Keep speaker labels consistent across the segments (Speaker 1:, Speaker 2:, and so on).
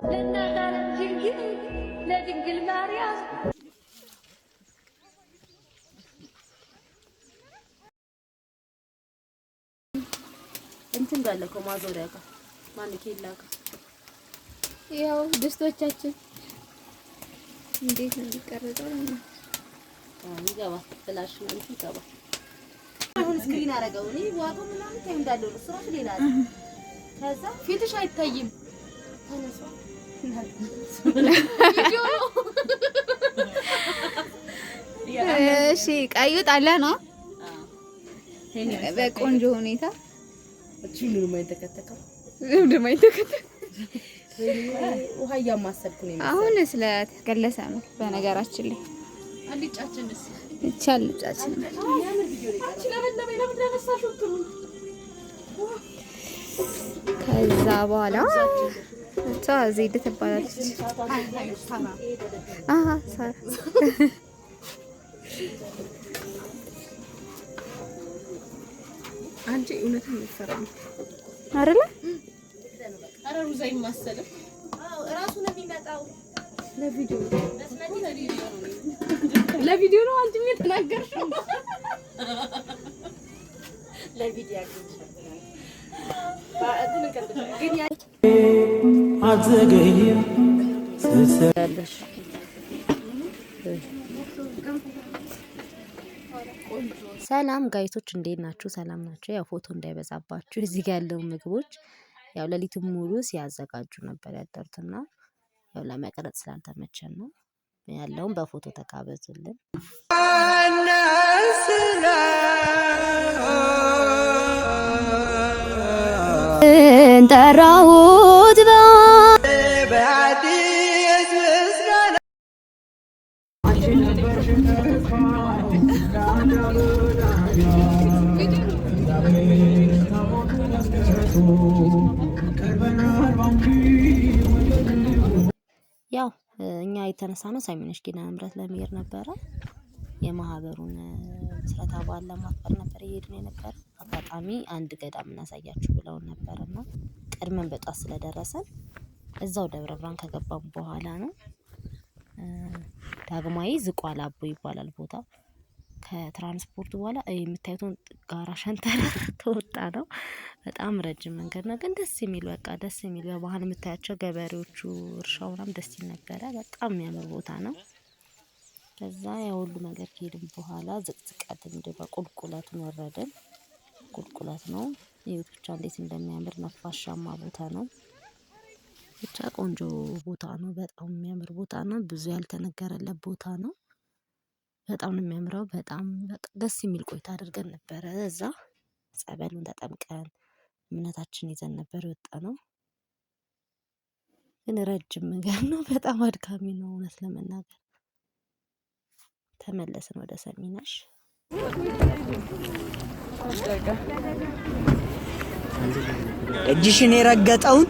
Speaker 1: ለእናት ዓለም ድንግል ለድንግል ማርያም
Speaker 2: እንትን ጋር ከማዞሪያ ጋር ማንኬላ ጋር
Speaker 3: ያው ድስቶቻችን እንዴት ነው የሚቀርጸው?
Speaker 2: ይገባል ፍላሽ ነው ይገባል። አሁን ስክሪን አደረገው እኔ ዋጋው ምናምን ታይ እንዳለው ነው ስራው ሌላ ነው። ከዛ ፊትሽ አይታይም ተነሳ ቪዲዮ ነው።
Speaker 3: እሺ ቀዩ ጣለ ነው በቆንጆ ሁኔታ
Speaker 2: እቺን ማይተከተከው ውሃ እያማሰልኩ ነው።
Speaker 3: አሁን ስለተገለሰ ነው በነገራችን ላይ
Speaker 2: አልጫችንስ
Speaker 3: ይቻልጫችን ከዛ በኋላ ዜድ ትባላለች። ሳራ
Speaker 2: አንቺ እውነትም ይፈራል
Speaker 3: አይደለ?
Speaker 2: አረ ሩዛ ይማሰልም ራሱ ነው የሚመጣው ለቪዲዮ ነው አንቺ ምን ተናገርሽው? ለቪዲዮ ሰላም ጋይቶች እንዴት ናችሁ? ሰላም ናችሁ? ያው ፎቶ እንዳይበዛባችሁ እዚህ ጋር ያለው ምግቦች ያው ለሊቱን ሙሉ ሲያዘጋጁ ነበር ያደሩትና ያው ለመቅረጽ ስላልተመቸን ነው ያለውን በፎቶ ተካበዙልን። እንጠራውት በአዲስ ምስጋና ያው እኛ የተነሳነው ሰሚነሽ ኪዳነ ምህረት ለመሄድ ነበረ። የማህበሩን ምስረታ በዓል ለማክበር ነበር እየሄድን የነበረ። አጋጣሚ አንድ ገዳም እናሳያችሁ ብለውን ነበርና ቀድመን በጧት ስለደረሰን እዛው ደብረ ብርሃን ከገባን በኋላ ነው። ዳግማዊ ዝቋላ አቦ ይባላል ቦታው። ከትራንስፖርት በኋላ የምታዩትን ጋራ ሸንተር ተወጣ ነው። በጣም ረጅም መንገድ ነው፣ ግን ደስ የሚል በቃ ደስ የሚል በባህል የምታያቸው ገበሬዎቹ እርሻው ምናምን ደስ ይል ነበረ። በጣም የሚያምር ቦታ ነው። ከዛ የሁሉ ነገር ከሄድን በኋላ ዝቅዝቀት እንደ በቁልቁለቱን ወረድን። ቁልቁለት ነው ይሁት ብቻ እንዴት እንደሚያምር ነፋሻማ ቦታ ነው። ብቻ ቆንጆ ቦታ ነው። በጣም የሚያምር ቦታ ነው። ብዙ ያልተነገረለት ቦታ ነው። በጣም ነው የሚያምረው። በጣም በቃ ደስ የሚል ቆይታ አድርገን ነበረ። እዛ ጸበሉን ተጠምቀን እምነታችን ይዘን ነበር የወጣነው። ግን ረጅም መንገድ ነው። በጣም አድካሚ ነው እውነት ለመናገር። ተመለስን ወደ ሰሚነሽ።
Speaker 4: እጅሽን የረገጠውን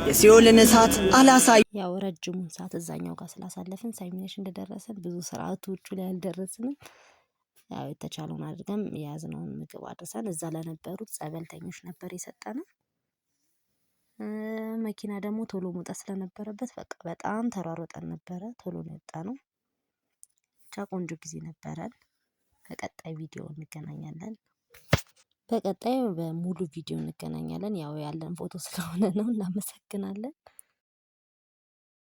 Speaker 4: የሲኦልን እሳት አላሳይ።
Speaker 2: ያው ረጅሙን ሰዓት እዛኛው ጋር ስላሳለፍን ሰሚነሽ እንደደረሰን ብዙ ስርዓቶቹ ላይ አልደረስንም። ያው የተቻለውን አድርገን የያዝነውን ምግብ አድርሰን እዛ ለነበሩት ጸበልተኞች ነበር የሰጠነው። መኪና ደግሞ ቶሎ መውጣት ስለነበረበት በቃ በጣም ተሯሯጠን ነበረ። ቶሎ ነው የወጣነው። ብቻ ቆንጆ ጊዜ ነበረን። በቀጣይ ቪዲዮ እንገናኛለን። በቀጣይ በሙሉ ቪዲዮ እንገናኛለን። ያው ያለን ፎቶ ስለሆነ ነው። እናመሰግናለን።